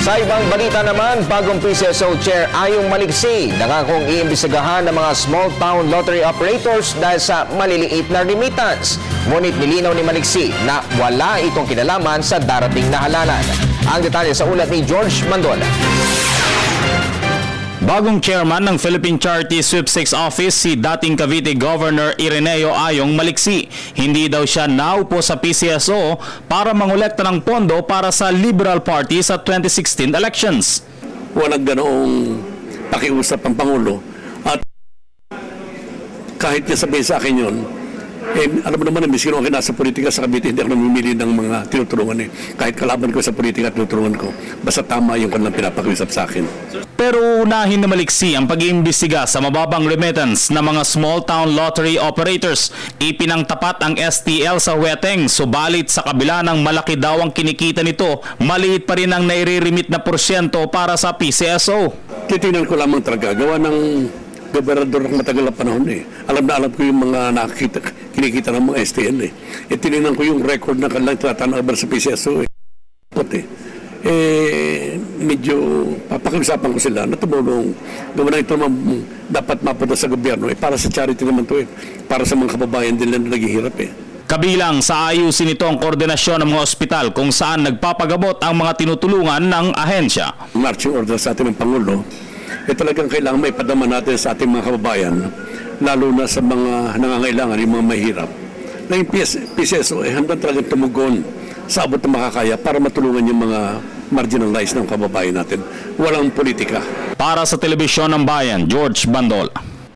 Sa ibang balita naman, bagong PCSO Chair Ayong Maliksi nangakong iimbestigahan ng mga small town lottery operators dahil sa maliliit na remittance. Ngunit nilinaw ni Maliksi na wala itong kinalaman sa darating na halalan. Ang detalye sa ulat ni George Mandola. Bagong chairman ng Philippine Charity Sweepstakes Office si dating Cavite Governor Ireneo Ayong Maliksi. Hindi daw siya naupo sa PCSO para mangolekta ng pondo para sa Liberal Party sa 2016 elections. Walang ganoong pakiusap ang Pangulo at kahit niya sabihin sa akin yun, alam mo naman, miskin ako nasa politika sa Cavite, hindi ako namimili ng mga tinutulungan . Kahit kalaban ko sa politika at tinutulungan ko, basta tama yung kanilang pinapakiusap sa akin. Pero unahin na Maliksi ang pag-iimbestiga sa mababang remittance ng mga small town lottery operators. Ipinangtapat ang STL sa Hueteng, subalit sa kabila ng malaki daw ang kinikita nito, maliit pa rin ang nairiremit na porsyento para sa PCSO. Titingnan ko lamang talaga, gawa ng gobernador ng matagal na panahon . Alam na alam ko yung mga kinikita ng mga STL . Tinignan ko yung record na kanilang tinatanaban sa PCSO . Medyo papakiusapan ko sila na tumulong. Gawa na ito dapat mapunta sa gobyerno. Para sa charity naman ito . Para sa mga kababayan din na naghihirap . Kabilang sa ayusin ito ang koordinasyon ng mga ospital kung saan nagpapagamot ang mga tinutulungan ng ahensya. Marching order sa ating Pangulo, talagang kailangan may padama natin sa ating mga kababayan, lalo na sa mga nangangailangan, yung mga mahirap, na yung PCSO hanggang talagang tumugon sa abot na makakaya para matulungan yung mga marginalized ng kababayan natin. Walang politika. Para sa Telebisyon ng Bayan, George Bandola.